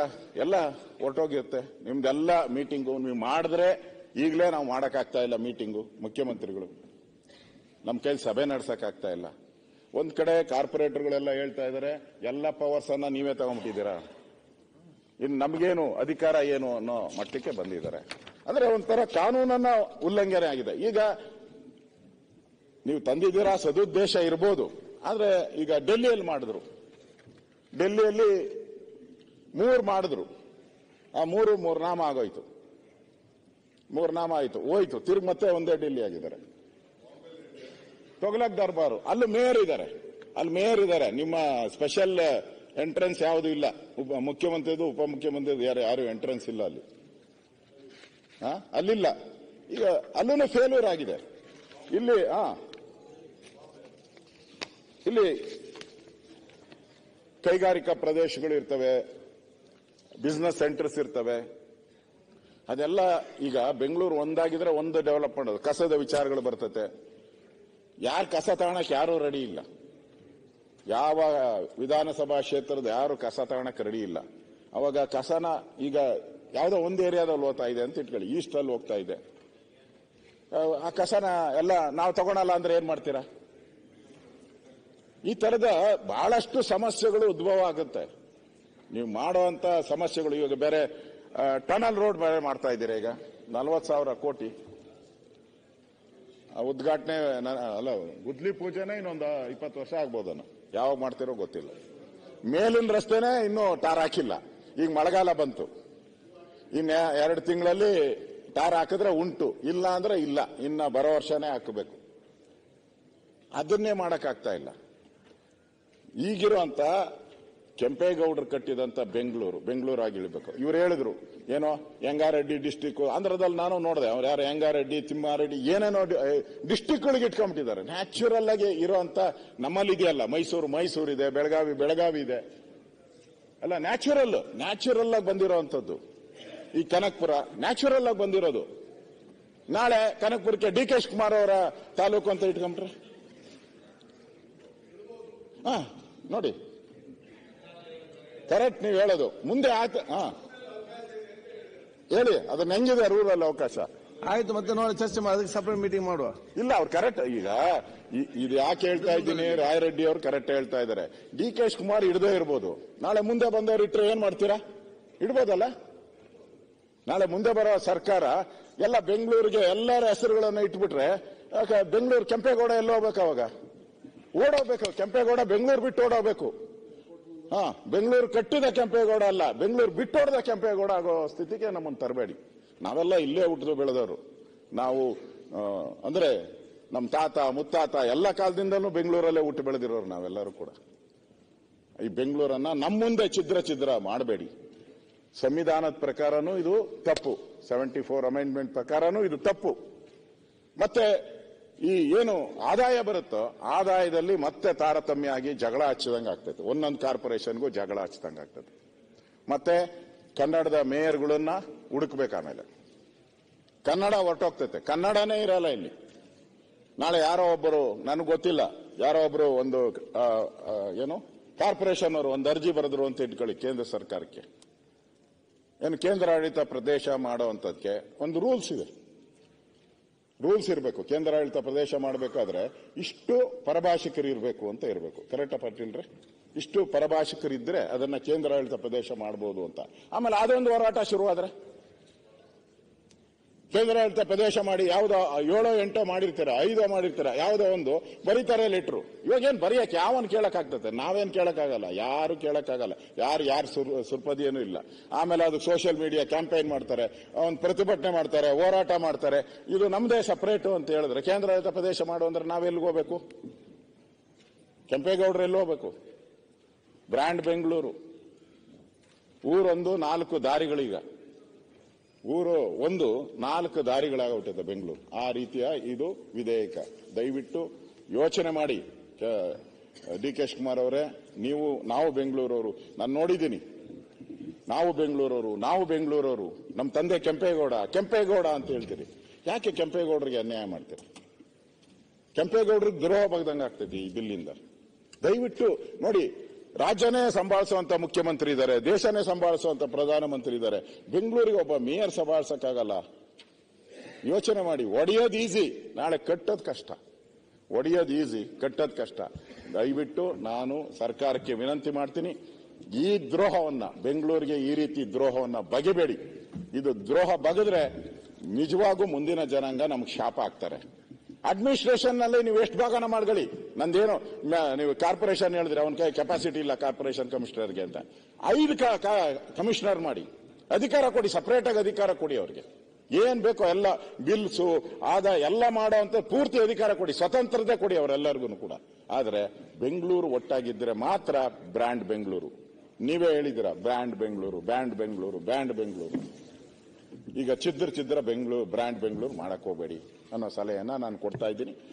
ಎಲ್ಲ ಹೊರಟೋಗಿರುತ್ತೆ. ನಿಮ್ದೆಲ್ಲ ಮೀಟಿಂಗು ನೀವು ಮಾಡಿದ್ರೆ, ಈಗಲೇ ನಾವು ಮಾಡೋಕ್ಕಾಗ್ತಾ ಇಲ್ಲ ಮೀಟಿಂಗು. ಮುಖ್ಯಮಂತ್ರಿಗಳು ನಮ್ಮ ಕೈಲಿ ಸಭೆ ನಡ್ಸಕ್ಕಾಗ್ತಾ ಇಲ್ಲ. ಒಂದ್ ಕಡೆ ಕಾರ್ಪೊರೇಟರ್ಗಳೆಲ್ಲ ಹೇಳ್ತಾ ಇದ್ದಾರೆ, ಎಲ್ಲ ಪವರ್ಸ್ ಅನ್ನ ನೀವೇ ತಗೊಂಡ್ಬಿಟ್ಟಿದ್ದೀರಾ, ಇನ್ನು ನಮಗೇನು ಅಧಿಕಾರ ಏನು ಅನ್ನೋ ಮಟ್ಟಕ್ಕೆ ಬಂದಿದ್ದಾರೆ. ಅಂದ್ರೆ ಒಂಥರ ಕಾನೂನನ್ನ ಉಲ್ಲಂಘನೆ ಆಗಿದೆ. ಈಗ ನೀವು ತಂದಿದ್ದೀರಾ, ಸದುದ್ದೇಶ ಇರ್ಬೋದು, ಆದ್ರೆ ಈಗ ಡೆಲ್ಲಿಯಲ್ಲಿ ಮಾಡಿದ್ರು, ಡೆಲ್ಲಿಯಲ್ಲಿ 3 ಮಾಡಿದ್ರು. ಆ 3 ನಾಮ ಆಗೋಯ್ತು, 3 ನಾಮ ಆಯ್ತು, ಹೋಯ್ತು. ತಿರುಗಿ ಮತ್ತೆ ಒಂದೇ ಡೆಲ್ಲಿ ಆಗಿದ್ದಾರೆ. ತೊಗಲಕ್ ದರ್ಬಾರು, ಅಲ್ಲಿ ಮೇಯರ್ ಇದ್ದಾರೆ. ನಿಮ್ಮ ಸ್ಪೆಷಲ್ ಎಂಟ್ರೆನ್ಸ್ ಯಾವುದು ಇಲ್ಲ. ಮುಖ್ಯಮಂತ್ರಿದು ಉಪಮುಖ್ಯಮಂತ್ರಿದು ಯಾರು ಎಂಟ್ರೆನ್ಸ್ ಇಲ್ಲ ಅಲ್ಲಿ, ಅಲ್ಲಿಲ್ಲ. ಈಗ ಅಲ್ಲೂ ಫೇಲ್ಯೂರ್ ಆಗಿದೆ. ಇಲ್ಲಿ ಕೈಗಾರಿಕಾ ಪ್ರದೇಶಗಳು ಇರ್ತವೆ, ಬಿಸ್ನೆಸ್ ಸೆಂಟರ್ಸ್ ಇರ್ತವೆ. ಅದೆಲ್ಲ ಈಗ ಬೆಂಗಳೂರು ಒಂದಾಗಿದ್ರೆ ಒಂದು ಡೆವಲಪ್ ಮಾಡೋದು. ಕಸದ ವಿಚಾರಗಳು ಬರ್ತತೆ. ಯಾರು ಕಸ ತಗೊಳಕ್ಕೆ ಯಾರು ರೆಡಿ ಇಲ್ಲ. ಯಾವ ವಿಧಾನಸಭಾ ಕ್ಷೇತ್ರದ ಯಾರು ಕಸ ತಗೊಳಕ್ಕೆ ರೆಡಿ ಇಲ್ಲ. ಅವಾಗ ಕಸನ ಈಗ ಯಾವುದೋ ಒಂದು ಏರಿಯಾದಲ್ಲಿ ಹೋಗ್ತಾ ಇದೆ ಅಂತ ಇಟ್ಕೊಳ್ಳಿ, ಈಸ್ಟ್ ಅಲ್ಲಿ ಹೋಗ್ತಾ ಇದೆ. ಆ ಕಸನ ಎಲ್ಲ ನಾವು ತಗೊಳಲ್ಲ ಅಂದ್ರೆ ಏನ್ ಮಾಡ್ತೀರಾ? ಈ ತರದ ಬಹಳಷ್ಟು ಸಮಸ್ಯೆಗಳು ಉದ್ಭವ ಆಗುತ್ತೆ. ನೀವು ಮಾಡುವಂತ ಸಮಸ್ಯೆಗಳು. ಇವಾಗ ಬೇರೆ ಟನಲ್ ರೋಡ್ ಬೇರೆ ಮಾಡ್ತಾ ಇದ್ದೀರಾ. ಈಗ 40,000 ಕೋಟಿ ಉದ್ಘಾಟನೆ ಅಲ್ಲ, ಗುದ್ಲಿ ಪೂಜೆನೇ ಇನ್ನೊಂದು 20 ವರ್ಷ ಆಗ್ಬೋದನ್ನು. ಯಾವಾಗ ಮಾಡ್ತಿರೋ ಗೊತ್ತಿಲ್ಲ. ಮೇಲಿನ ರಸ್ತೆನೇ ಇನ್ನೂ ಟಾರ್ ಹಾಕಿಲ್ಲ. ಈಗ ಮಳೆಗಾಲ ಬಂತು, ಇನ್ನು 2 ತಿಂಗಳಲ್ಲಿ ಟಾರ್ ಹಾಕಿದ್ರೆ ಉಂಟು, ಇಲ್ಲ ಅಂದ್ರೆ ಇಲ್ಲ. ಇನ್ನ ಬರೋ ವರ್ಷನೇ ಹಾಕಬೇಕು. ಅದನ್ನೇ ಮಾಡಕ್ಕಾಗ್ತಾ ಇಲ್ಲ. ಈಗಿರುವಂತ ಕೆಂಪೇಗೌಡರು ಕಟ್ಟಿದಂತ ಬೆಂಗಳೂರು ಆಗಿ ಇಳಬೇಕು. ಇವ್ರು ಹೇಳಿದ್ರು ಏನೋ ಯಂಗಾರೆಡ್ಡಿ ಡಿಸ್ಟಿಕ್, ಆಂಧ್ರದಲ್ಲಿ ನಾನು ನೋಡಿದೆ. ಅವ್ರು ಯಾರು ಯಂಗಾರೆಡ್ಡಿ, ತಿಮ್ಮಾರೆಡ್ಡಿ ಏನೇನೋ ಡಿಸ್ಟಿಕ್ಗಳಿಗೆ ಇಟ್ಕೊಂಡ್ಬಿಟ್ಟಿದ್ದಾರೆ. ನ್ಯಾಚುರಲ್ ಆಗಿ ಇರುವಂತ ನಮ್ಮಲ್ಲಿ ಇದೆಯಲ್ಲ, ಮೈಸೂರು ಇದೆ, ಬೆಳಗಾವಿ ಇದೆ ಅಲ್ಲ. ನ್ಯಾಚುರಲ್ ಆಗಿ ಬಂದಿರೋಂಥದ್ದು. ಈ ಕನಕಪುರ ನ್ಯಾಚುರಲ್ ಆಗಿ ಬಂದಿರೋದು. ನಾಳೆ ಕನಕಪುರಕ್ಕೆ ಡಿ ಕೆ ಶಿವಕುಮಾರ್ ಅವರ ತಾಲೂಕು ಅಂತ ಇಟ್ಕೊಂಡ್ರೆ ನೋಡಿ, ಕರೆಕ್ಟ್ ನೀವು ಹೇಳೋದು. ಮುಂದೆ ಹೇಳಿ ಅದನ್ನ ಹೆಂಗಿದೆ ರೂರಲ್ ಅವಕಾಶ. ಆಯ್ತು, ಮತ್ತೆ ನೋಡಿ ಚರ್ಚೆ ಮಾಡಿ, ಅದಕ್ಕೆ ಸಪರೇಟ್ ಮೀಟಿಂಗ್ ಮಾಡುವ. ಇಲ್ಲ, ಅವ್ರು ಕರೆಕ್ಟ್. ಈಗ ಇದು ಯಾಕೆ ಹೇಳ್ತಾ ಇದ್ದೀನಿ, ರಾಯರೆಡ್ಡಿ ಅವರು ಕರೆಕ್ಟ್ ಹೇಳ್ತಾ ಇದ್ದಾರೆ. ಡಿ ಕೆ ಶಿವಕುಮಾರ್ ಇಡದೇ ಇರ್ಬೋದು. ನಾಳೆ ಮುಂದೆ ಬಂದವರು ಇಟ್ಟರೆ ಏನ್ ಮಾಡ್ತೀರಾ? ಇಡ್ಬೋದಲ್ಲ. ನಾಳೆ ಮುಂದೆ ಬರೋ ಸರ್ಕಾರ ಎಲ್ಲ ಬೆಂಗಳೂರಿಗೆ ಎಲ್ಲರ ಹೆಸರುಗಳನ್ನ ಇಟ್ಬಿಟ್ರೆ ಬೆಂಗಳೂರು ಕೆಂಪೇಗೌಡ ಎಲ್ಲ ಹೋಗ್ಬೇಕು. ಅವಾಗ ಓಡೋಗ್ಬೇಕು. ಕೆಂಪೇಗೌಡ ಬೆಂಗಳೂರು ಬಿಟ್ಟು ಓಡೋಗ್ಬೇಕು. ಬೆಂಗಳೂರು ಕಟ್ಟಿದ ಕೆಂಪೇಗೌಡ ಅಲ್ಲ, ಬೆಂಗಳೂರು ಬಿಟ್ಟೋಡ್ದ ಕೆಂಪೇಗೌಡ ಆಗೋ ಸ್ಥಿತಿಗೆ ನಮ್ಮನ್ನು ತರಬೇಡಿ. ನಾವೆಲ್ಲ ಇಲ್ಲೇ ಹುಟ್ಟಿದು ಬೆಳೆದವರು. ನಾವು ಅಂದ್ರೆ ನಮ್ಮ ತಾತ ಮುತ್ತಾತ ಎಲ್ಲ ಕಾಲದಿಂದಲೂ ಬೆಂಗಳೂರಲ್ಲೇ ಹುಟ್ಟು ಬೆಳೆದಿರೋರು ನಾವೆಲ್ಲರೂ ಕೂಡ. ಈ ಬೆಂಗಳೂರನ್ನ ನಮ್ಮ ಮುಂದೆ ಛಿದ್ರ ಮಾಡಬೇಡಿ. ಸಂವಿಧಾನದ ಪ್ರಕಾರನೂ ಇದು ತಪ್ಪು. 74 ಅಮೆಂಡ್ಮೆಂಟ್ ಪ್ರಕಾರನೂ ಇದು ತಪ್ಪು. ಮತ್ತೆ ಈ ಏನು ಆದಾಯ ಬರುತ್ತೋ ಆದಾಯದಲ್ಲಿ ಮತ್ತೆ ತಾರತಮ್ಯ ಆಗಿ ಜಗಳ ಹಚ್ಚಿದಂಗೆ ಆಗ್ತದೆ. ಒಂದೊಂದು ಕಾರ್ಪೊರೇಷನ್ಗೂ ಜಗಳ ಹಚ್ಚಿದಂಗೆ ಆಗ್ತದೆ. ಮತ್ತೆ ಕನ್ನಡದ ಮೇಯರ್ಗಳನ್ನ ಹುಡುಕ್ಬೇಕು. ಆಮೇಲೆ ಕನ್ನಡ ಹೊರಟೋಗ್ತೈತೆ, ಕನ್ನಡನೇ ಇರಲ್ಲ ಇಲ್ಲಿ. ನಾಳೆ ಯಾರೋ ಒಬ್ಬರು, ನನಗೆ ಗೊತ್ತಿಲ್ಲ, ಯಾರೋ ಒಬ್ರು ಒಂದು ಏನು ಕಾರ್ಪೊರೇಷನ್ ಅವರು ಒಂದು ಅರ್ಜಿ ಬರೆದ್ರು ಅಂತ ಇಟ್ಕೊಳ್ಳಿ ಕೇಂದ್ರ ಸರ್ಕಾರಕ್ಕೆ. ಏನು ಕೇಂದ್ರಾಡಳಿತ ಪ್ರದೇಶ ಮಾಡುವಂತದಕ್ಕೆ ಒಂದು ರೂಲ್ಸ್ ಇದೆ, ರೂಲ್ಸ್ ಇರಬೇಕು. ಕೇಂದ್ರಾಡಳಿತ ಪ್ರದೇಶ ಮಾಡಬೇಕಾದ್ರೆ ಇಷ್ಟು ಪರಭಾಷಿಕರು ಇರಬೇಕು ಅಂತ ಇರಬೇಕು. ಕರೆಕ್ಟಾ ಪಾಟೀಲ್ರೆ? ಇಷ್ಟು ಪರಭಾಷಿಕರಿದ್ರೆ ಅದನ್ನ ಕೇಂದ್ರಾಡಳಿತ ಪ್ರದೇಶ ಮಾಡಬಹುದು ಅಂತ. ಆಮೇಲೆ ಅದೊಂದು ಹೋರಾಟ ಶುರುವಾದ್ರೆ ಕೇಂದ್ರಾಡಳಿತ ಪ್ರದೇಶ ಮಾಡಿ ಯಾವುದೋ 7-8 ಮಾಡಿರ್ತೀರ, 5 ಮಾಡಿರ್ತೀರ, ಯಾವುದೋ ಒಂದು ಬರೀತಾರೆ ಲೆಟ್ರು. ಇವಾಗೇನು ಬರೆಯಕ್ಕೆ ಯಾವನ್ ಕೇಳಕ್ಕಾಗ್ತದೆ? ನಾವೇನು ಕೇಳಕ್ಕಾಗಲ್ಲ, ಯಾರು ಕೇಳಕ್ಕಾಗಲ್ಲ, ಯಾರು ಸುರ್ಪದಿಯೇನೂ ಇಲ್ಲ. ಆಮೇಲೆ ಅದು ಸೋಷಿಯಲ್ ಮೀಡಿಯಾ ಕ್ಯಾಂಪೇನ್ ಮಾಡ್ತಾರೆ, ಒಂದು ಪ್ರತಿಭಟನೆ ಮಾಡ್ತಾರೆ, ಹೋರಾಟ ಮಾಡ್ತಾರೆ. ಇದು ನಮ್ದೇ ಸಪರೇಟು ಅಂತ ಹೇಳಿದ್ರೆ ಕೇಂದ್ರಾಡಳಿತ ಪ್ರದೇಶ ಮಾಡು ಅಂದ್ರೆ ನಾವೆಲ್ಲಿಗೆ ಹೋಗ್ಬೇಕು? ಕೆಂಪೇಗೌಡರು ಎಲ್ಲಿ ಹೋಗ್ಬೇಕು? ಬ್ರ್ಯಾಂಡ್ ಬೆಂಗಳೂರು ಊರೊಂದು 4 ದಾರಿಗಳೀಗ, ಊರು ಒಂದು 4 ದಾರಿಗಳಾಗ್ಬಿಟ್ಟಿದೆ ಬೆಂಗಳೂರು. ಆ ರೀತಿಯ ಇದು ವಿಧೇಯಕ. ದಯವಿಟ್ಟು ಯೋಚನೆ ಮಾಡಿ. ಡಿ ಕೆ ಶಿವಕುಮಾರ್ ಅವರೇ, ನಾವು ಬೆಂಗಳೂರವರು, ನಾನು ನೋಡಿದ್ದೀನಿ. ನಾವು ಬೆಂಗಳೂರವರು, ನಮ್ಮ ತಂದೆ ಕೆಂಪೇಗೌಡ ಅಂತ ಹೇಳ್ತೀರಿ. ಯಾಕೆ ಕೆಂಪೇಗೌಡರಿಗೆ ಅನ್ಯಾಯ ಮಾಡ್ತೀರಿ? ಕೆಂಪೇಗೌಡರಿಗೆ ದ್ರೋಹ ಬಗ್ದಂಗೆ ಆಗ್ತದೆ ಈ ಬಿಲ್ಲಿಂದ. ದಯವಿಟ್ಟು ನೋಡಿ, ರಾಜ್ಯನೇ ಸಂಭಾಳಿಸುವಂತ ಮುಖ್ಯಮಂತ್ರಿ ಇದ್ದಾರೆ, ದೇಶನೇ ಸಂಭಾಳಿಸುವಂತ ಪ್ರಧಾನಮಂತ್ರಿ ಇದ್ದಾರೆ. ಬೆಂಗಳೂರಿಗೆ ಒಬ್ಬ ಮೇಯರ್ ಸಂಭಾಳಿಸಕ್ಕಾಗಲ್ಲ. ಯೋಚನೆ ಮಾಡಿ. ಒಡೆಯೋದು ಈಸಿ, ನಾಳೆ ಕಟ್ಟೋದು ಕಷ್ಟ. ಒಡೆಯೋದು ಈಸಿ, ಕಟ್ಟೋದು ಕಷ್ಟ. ದಯವಿಟ್ಟು ನಾನು ಸರ್ಕಾರಕ್ಕೆ ವಿನಂತಿ ಮಾಡ್ತೀನಿ, ಈ ದ್ರೋಹವನ್ನ, ಬೆಂಗಳೂರಿಗೆ ಈ ರೀತಿ ದ್ರೋಹವನ್ನ ಬಗೆಬೇಡಿ. ಇದು ದ್ರೋಹ ಬಗೆದ್ರೆ ನಿಜವಾಗೂ ಮುಂದಿನ ಜನಾಂಗ ನಮ್ಗೆ ಶಾಪ ಆಗ್ತಾರೆ. ಅಡ್ಮಿನಿಸ್ಟ್ರೇಷನ್ ನಲ್ಲಿ ನೀವು ಎಷ್ಟು ಭಾಗನ ಮಾಡ್ಕೊಳ್ಳಿ. ನಂದೇನು ನೀವು ಕಾರ್ಪೊರೇಷನ್ ಹೇಳಿದ್ರೆ ಅವನ ಕೈ ಕೆಪಾಸಿಟಿ ಇಲ್ಲ ಕಾರ್ಪೊರೇಷನ್ ಕಮಿಷನರ್ಗೆ ಅಂತ. 5 ಕಮಿಷನರ್ ಮಾಡಿ ಅಧಿಕಾರ ಕೊಡಿ, ಸಪರೇಟ್ ಆಗಿ ಅಧಿಕಾರ ಕೊಡಿ. ಅವ್ರಿಗೆ ಏನ್ ಬೇಕೋ ಎಲ್ಲ ಬಿಲ್ಸು ಆದಾಯ ಎಲ್ಲ ಮಾಡೋ ಅಂತ ಪೂರ್ತಿ ಅಧಿಕಾರ ಕೊಡಿ, ಸ್ವತಂತ್ರತೆ ಕೊಡಿ ಅವರೆಲ್ಲರಿಗೂ ಕೂಡ. ಆದ್ರೆ ಬೆಂಗಳೂರು ಒಟ್ಟಾಗಿದ್ರೆ ಮಾತ್ರ ಬ್ರ್ಯಾಂಡ್ ಬೆಂಗಳೂರು. ನೀವೇ ಹೇಳಿದಿರ ಬ್ರ್ಯಾಂಡ್ ಬೆಂಗಳೂರು. ಈಗ ಚಿದ್ರ ಬೆಂಗಳೂರು ಬ್ರ್ಯಾಂಡ್ ಬೆಂಗಳೂರು ಮಾಡಕ್ ಹೋಗಬೇಡಿ ಅನ್ನೋ ಸಲಹೆಯನ್ನ ನಾನು ಕೊಡ್ತಾ ಇದ್ದೀನಿ.